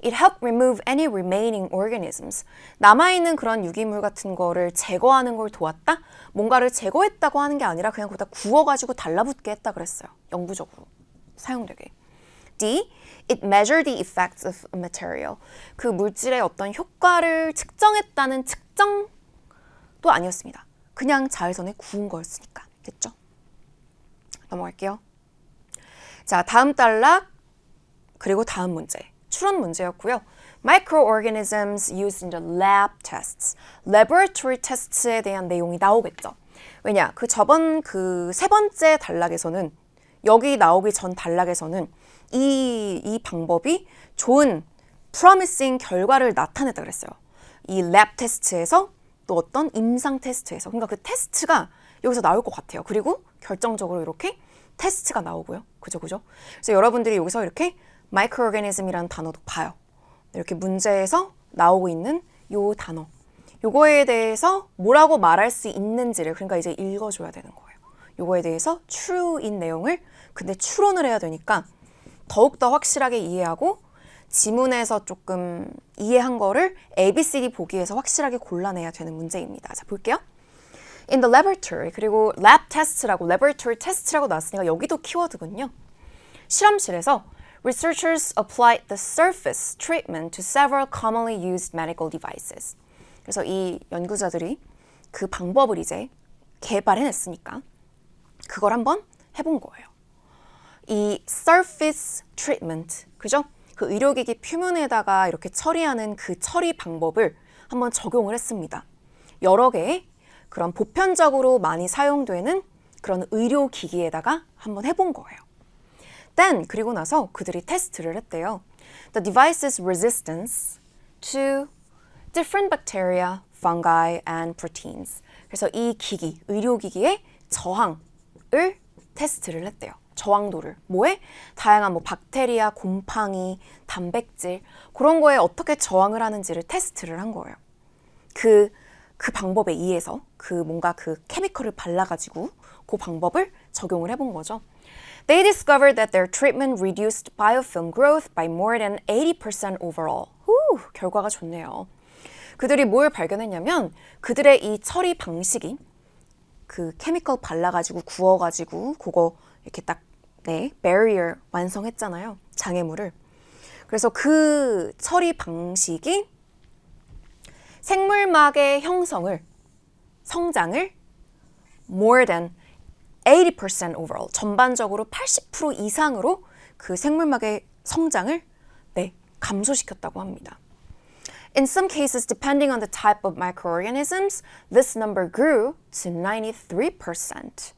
Speaker 2: It helped remove any remaining organisms. 남아있는 그런 유기물 같은 거를 제거하는 걸 도왔다? 뭔가를 제거했다고 하는 게 아니라 그냥 거기다 구워가지고 달라붙게 했다 그랬어요. 영구적으로 사용되게. D. It measured the effects of a material. 그 물질의 어떤 효과를 측정했다는 측정도 아니었습니다. 그냥 자외선에 구운 거였으니까. 됐죠? 넘어갈게요. 자, 다음 단락 그리고 다음 문제. 추론 문제였고요. Microorganisms used in the lab tests. Laboratory tests에 대한 내용이 나오겠죠. 왜냐? 그 저번 그 세 번째 단락에서는 여기 나오기 전 단락에서는 이 방법이 좋은 promising 결과를 나타냈다 그랬어요. 이 랩 테스트에서 또 어떤 임상 테스트에서. 그러니까 그 테스트가 여기서 나올 것 같아요. 그리고 결정적으로 이렇게 테스트가 나오고요. 그죠? 그래서 여러분들이 여기서 이렇게 microorganism이라는 단어도 봐요. 이렇게 문제에서 나오고 있는 요 단어. 요거에 대해서 뭐라고 말할 수 있는지를 그러니까 이제 읽어줘야 되는 거예요. 요거에 대해서 true인 내용을 근데 추론을 해야 되니까 더욱더 확실하게 이해하고 지문에서 조금 이해한 거를 ABCD 보기에서 확실하게 골라내야 되는 문제입니다. 자, 볼게요. In the laboratory, 그리고 lab test라고 laboratory test라고 나왔으니까 여기도 키워드군요. 실험실에서 researchers applied the surface treatment to several commonly used medical devices. 그래서 이 연구자들이 그 방법을 이제 개발해냈으니까 그걸 한번 해본 거예요. 이 surface treatment, 그죠? 그 의료기기 표면에다가 이렇게 처리하는 그 처리 방법을 한번 적용을 했습니다. 여러 개의 그런 보편적으로 많이 사용되는 그런 의료기기에다가 한번 해본 거예요. Then, 그리고 나서 그들이 테스트를 했대요. the device's resistance to different bacteria, fungi, and proteins. 그래서 이 기기, 의료기기의 저항을 테스트를 했대요. 저항도를. 뭐에? 다양한 뭐 박테리아, 곰팡이, 단백질 그런 거에 어떻게 저항을 하는지를 테스트를 한 거예요. 그 방법에 의해서 뭔가 그 케미컬을 발라가지고 그 방법을 적용을 해본 거죠. They discovered that their treatment reduced biofilm growth by more than 80% overall. 결과가 좋네요. 그들이 뭘 발견했냐면 그들의 이 처리 방식이 그 케미컬 발라가지고 구워가지고 그거 이렇게 딱 barrier 완성했잖아요. 장애물을. 그래서 그 처리 방식이 생물막의 성장을 more than 80% overall, 전반적으로 80% 이상으로 그 생물막의 성장을 감소시켰다고 합니다. In some cases, depending on the type of microorganisms, this number grew to 93%.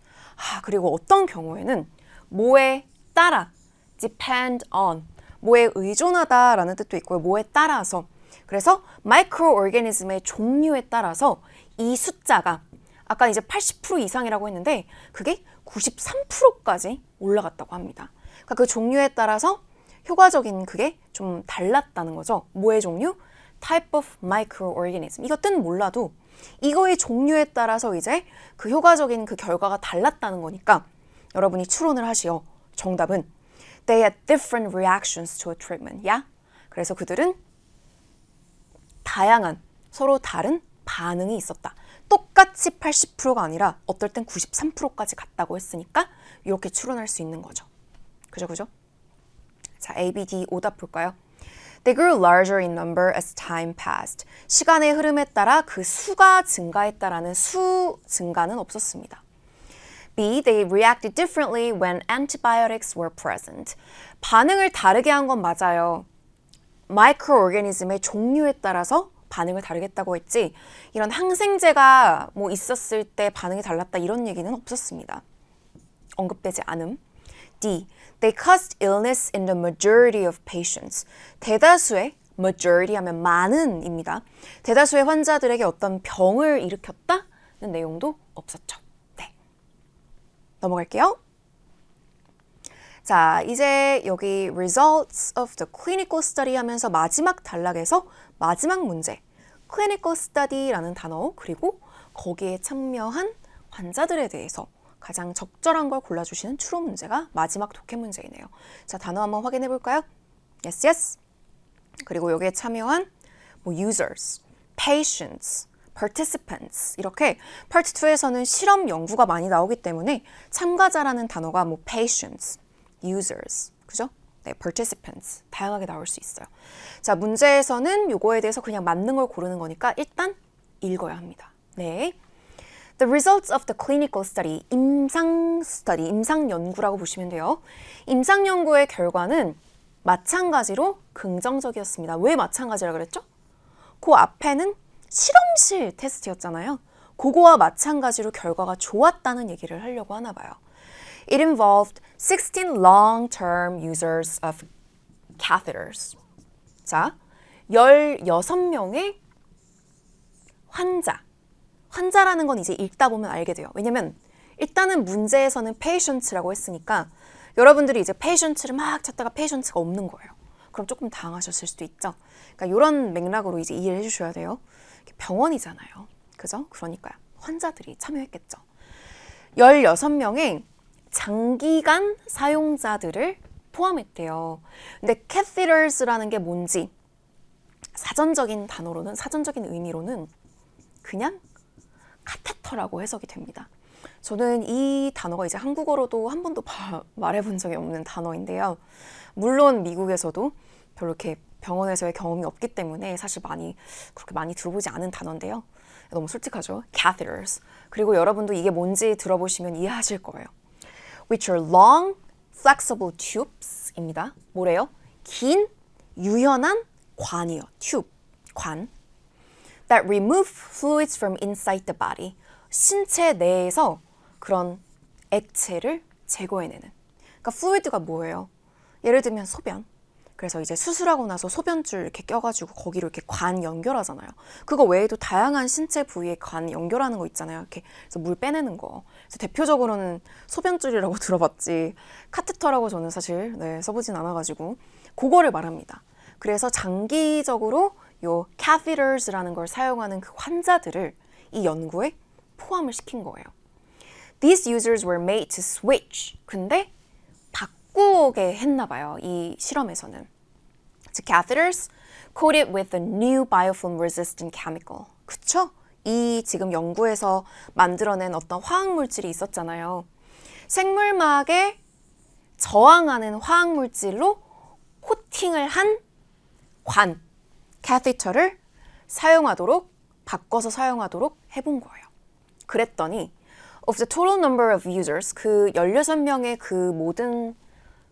Speaker 2: 그리고 어떤 경우에는 뭐에 따라, depend on, 뭐에 의존하다라는 뜻도 있고요. 뭐에 따라서. 그래서 마이크로오르가니즘의 종류에 따라서 이 숫자가 아까 이제 80% 이상이라고 했는데 그게 93%까지 올라갔다고 합니다. 그러니까 그 종류에 따라서 효과적인 그게 좀 달랐다는 거죠. 뭐의 종류? type of microorganism. 이거 뜻은 몰라도 이거의 종류에 따라서 이제 그 효과적인 그 결과가 달랐다는 거니까 여러분이 추론을 하시오. 정답은 they had different reactions to a treatment. 그래서 그들은 다양한 서로 다른 반응이 있었다. 똑같이 80%가 아니라 어떨 땐 93%까지 갔다고 했으니까 이렇게 추론할 수 있는 거죠. 그죠? 자, A, B, D 오답 볼까요? They grew larger in number as time passed. 시간의 흐름에 따라 그 수가 증가했다라는 수 증가는 없었습니다. B. They reacted differently when antibiotics were present. 반응을 다르게 한 건 맞아요. 마이크로오르가니즘의 종류에 따라서 반응을 다르게 했다고 했지 이런 항생제가 뭐 있었을 때 반응이 달랐다 이런 얘기는 없었습니다. 언급되지 않음. D. They caused illness in the majority of patients. 대다수의 majority 하면 많은입니다. 대다수의 환자들에게 어떤 병을 일으켰다는 내용도 없었죠. 네. 넘어갈게요. 자, 이제 여기 results of the clinical study 하면서 마지막 단락에서 마지막 문제 clinical study라는 단어 그리고 거기에 참여한 환자들에 대해서 가장 적절한 걸 골라주시는 추론 문제가 마지막 독해 문제이네요. 자, 단어 한번 확인해 볼까요? Yes. 그리고 여기에 참여한 뭐 users, patients, participants 이렇게 Part 2에서는 실험 연구가 많이 나오기 때문에 참가자라는 단어가 뭐 patients, users, 그죠? 네, participants 다양하게 나올 수 있어요. 자, 문제에서는 요거에 대해서 그냥 맞는 걸 고르는 거니까 일단 읽어야 합니다. 네. The results of the clinical study, 임상 연구라고 보시면 돼요. 임상 연구의 결과는 마찬가지로 긍정적이었습니다. 왜 마찬가지라 그랬죠? 그 앞에는 실험실 테스트였잖아요. 그거와 마찬가지로 결과가 좋았다는 얘기를 하려고 하나 봐요. It involved 16 long-term users of catheters. 자, 16명의 환자라는 건 이제 읽다 보면 알게 돼요. 왜냐면 일단은 문제에서는 patients라고 했으니까 여러분들이 이제 patients를 막 찾다가 patients가 없는 거예요. 그럼 조금 당하셨을 수도 있죠. 그러니까 이런 맥락으로 이제 이해를 해주셔야 돼요. 병원이잖아요. 그죠? 그러니까요. 환자들이 참여했겠죠. 16명의 장기간 사용자들을 포함했대요. 근데 catheters라는 게 뭔지 사전적인 의미로는 그냥 카테터라고 해석이 됩니다. 저는 이 단어가 이제 한국어로도 한 번도 말해본 적이 없는 단어인데요. 물론 미국에서도 별로 이렇게 병원에서의 경험이 없기 때문에 사실 그렇게 많이 들어보지 않은 단어인데요. 너무 솔직하죠? catheters. 그리고 여러분도 이게 뭔지 들어보시면 이해하실 거예요. Which are long, flexible tubes입니다. 뭐래요? 긴, 유연한 관이요. tube, 관. That remove fluids from inside the body. 신체 내에서 그런 액체를 제거해내는. 그러니까 fluid가 뭐예요? 예를 들면 소변. 그래서 이제 수술하고 나서 소변줄 이렇게 껴가지고 거기로 이렇게 관 연결하잖아요. 그거 외에도 다양한 신체 부위에 관 연결하는 거 있잖아요. 이렇게 그래서 물 빼내는 거. 그래서 대표적으로는 소변줄이라고 들어봤지 카테터라고 저는 사실 써보진 않아가지고 그거를 말합니다. 그래서 장기적으로 요 catheters,라는 걸 사용하는 그 환자들을 이 연구에 포함을 시킨 거예요. These users were made to switch. 근데 바꾸게 했나 봐요. 이 실험에서는. The catheters coated with a new biofilm resistant chemical. 그쵸? 이 지금 연구에서 만들어낸 어떤 화학물질이 있었잖아요. 생물막에 저항하는 화학물질로 코팅을 한 관, catheter를 바꿔서 사용하도록 해본 거예요. 그랬더니 of the total number of users, 그 16명의 그 모든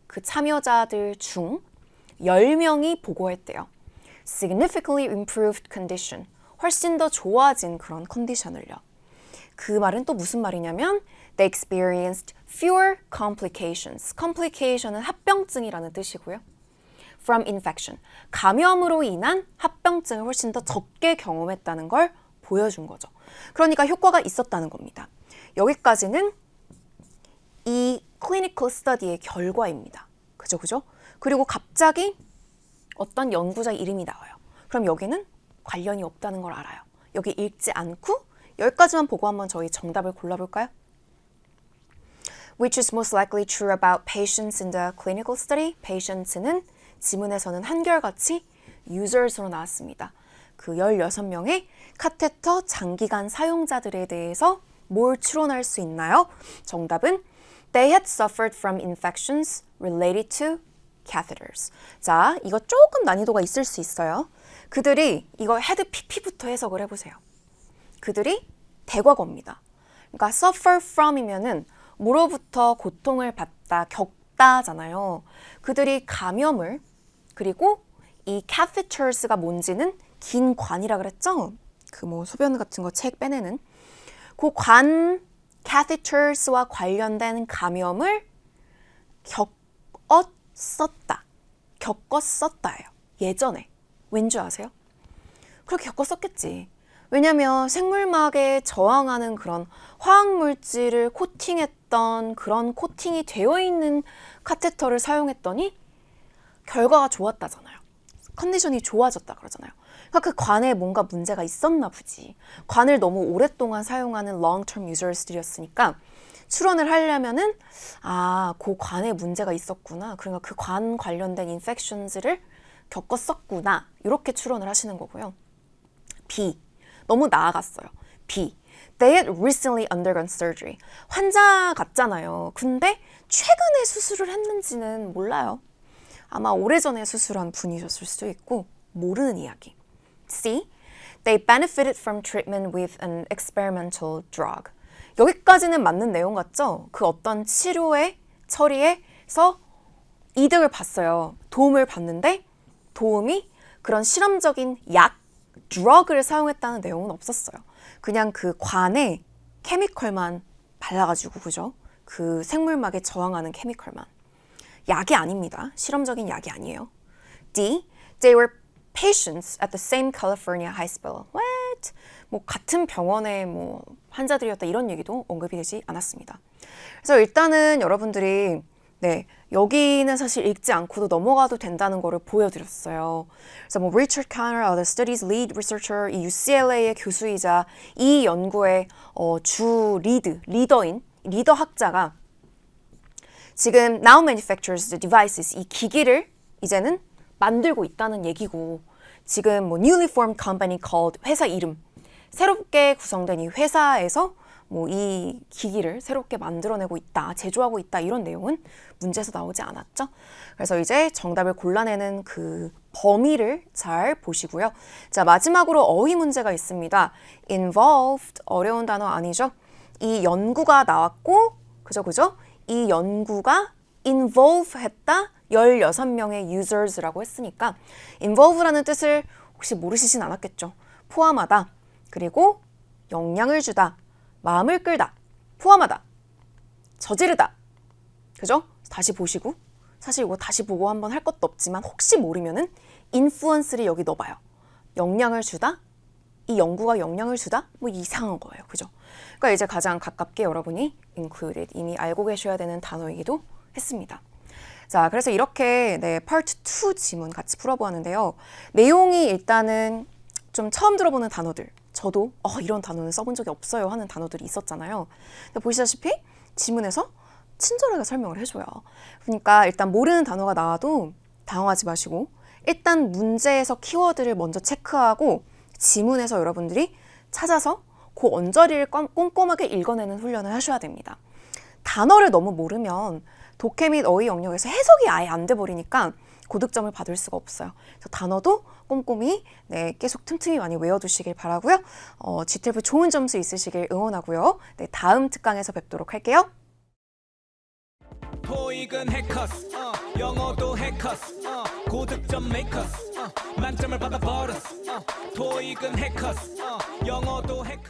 Speaker 2: 그 참여자들 중 10명이 보고했대요. significantly improved condition, 훨씬 더 좋아진 그런 컨디션을요. 그 말은 또 무슨 말이냐면 they experienced fewer complications. complication은 합병증이라는 뜻이고요. from infection, 감염으로 인한 합병증을 훨씬 더 적게 경험했다는 걸 보여준 거죠. 그러니까 효과가 있었다는 겁니다. 여기까지는 이 클리니컬 스터디의 결과입니다. 그죠? 그리고 갑자기 어떤 연구자 이름이 나와요. 그럼 여기는 관련이 없다는 걸 알아요. 여기 읽지 않고 여기까지만 보고 한번 저희 정답을 골라볼까요? Which is most likely true about patients in the clinical study? patients는 지문에서는 한결같이 users로 나왔습니다. 그 16명의 카테터 장기간 사용자들에 대해서 뭘 추론할 수 있나요? 정답은 They had suffered from infections related to catheters. 자, 이거 조금 난이도가 있을 수 있어요. 그들이 이거 had pp부터 해석을 해보세요. 그들이 대과거입니다. 그러니까 suffer from이면은 뭐로부터 고통을 받다, 겪다잖아요. 그들이 감염을 그리고 이 catheters가 뭔지는 긴 관이라 그랬죠? 그 뭐 소변 같은 거 책 빼내는 그 관 catheters와 관련된 감염을 겪었었다예요. 예전에. 왠 줄 아세요? 그렇게 겪었었겠지. 왜냐면 생물막에 저항하는 그런 화학물질을 코팅했던 그런 코팅이 되어 있는 카테터를 사용했더니 결과가 좋았다잖아요. 컨디션이 좋아졌다 그러잖아요. 그러니까 그 관에 뭔가 문제가 있었나 보지. 관을 너무 오랫동안 사용하는 long-term users들이었으니까 추론을 하려면은 그 관에 문제가 있었구나. 그러니까 그 관 관련된 infections를 겪었었구나. 이렇게 추론을 하시는 거고요. B. 너무 나아갔어요. B. They had recently undergone surgery. 환자 같잖아요. 근데 최근에 수술을 했는지는 몰라요. 아마 오래전에 수술한 분이셨을 수도 있고 모르는 이야기. C. They benefited from treatment with an experimental drug. 여기까지는 맞는 내용 같죠? 그 어떤 치료에 처리에서 이득을 봤어요. 도움을 받는데 도움이 그런 실험적인 약, drug를 사용했다는 내용은 없었어요. 그냥 그 관에 케미컬만 발라가지고 그죠? 그 생물막에 저항하는 케미컬만. 약이 아닙니다. 실험적인 약이 아니에요. D. They were patients at the same California hospital. What? 뭐 같은 병원의 뭐 환자들이었다 이런 얘기도 언급이 되지 않았습니다. 그래서 일단은 여러분들이 여기는 사실 읽지 않고도 넘어가도 된다는 거를 보여드렸어요. 그래서 뭐 Richard Kanner, the study's lead researcher, 이 UCLA의 교수이자 이 연구의 주 리더 학자가 지금 now manufactures the devices, 이 기기를 이제는 만들고 있다는 얘기고 지금 뭐 newly formed company called 회사 이름 새롭게 구성된 이 회사에서 뭐 이 기기를 새롭게 만들어내고 있다, 제조하고 있다 이런 내용은 문제에서 나오지 않았죠. 그래서 이제 정답을 골라내는 그 범위를 잘 보시고요. 자, 마지막으로 어휘 문제가 있습니다. involved, 어려운 단어 아니죠? 이 연구가 나왔고, 그죠? 이 연구가 involve 했다 16명의 users라고 했으니까 involve라는 뜻을 혹시 모르시진 않았겠죠. 포함하다, 그리고 영향을 주다, 마음을 끌다, 포함하다, 저지르다. 그죠? 다시 보시고 사실 이거 다시 보고 한번 할 것도 없지만 혹시 모르면은 influence를 여기 넣어봐요. 영향을 주다? 이 연구가 영향을 주다? 뭐 이상한 거예요. 그죠? 그러니까 이제 가장 가깝게 여러분이 included 이미 알고 계셔야 되는 단어이기도 했습니다. 자, 그래서 이렇게 파트 2 지문 같이 풀어보았는데요. 내용이 일단은 좀 처음 들어보는 단어들, 저도 이런 단어는 써본 적이 없어요 하는 단어들이 있었잖아요. 근데 보시다시피 지문에서 친절하게 설명을 해줘요. 그러니까 일단 모르는 단어가 나와도 당황하지 마시고 일단 문제에서 키워드를 먼저 체크하고 지문에서 여러분들이 찾아서 그 언저리를 꼼꼼하게 읽어내는 훈련을 하셔야 됩니다. 단어를 너무 모르면 독해 및 어휘 영역에서 해석이 아예 안 돼 버리니까 고득점을 받을 수가 없어요. 그래서 단어도 꼼꼼히 계속 틈틈이 많이 외워두시길 바라고요. GTF 좋은 점수 있으시길 응원하고요. 다음 특강에서 뵙도록 할게요.
Speaker 3: 토익은 해커스 영어도 해커스 고득점 메이커스 만점을 받아버렸어 토익은 해커스 영어도 해커스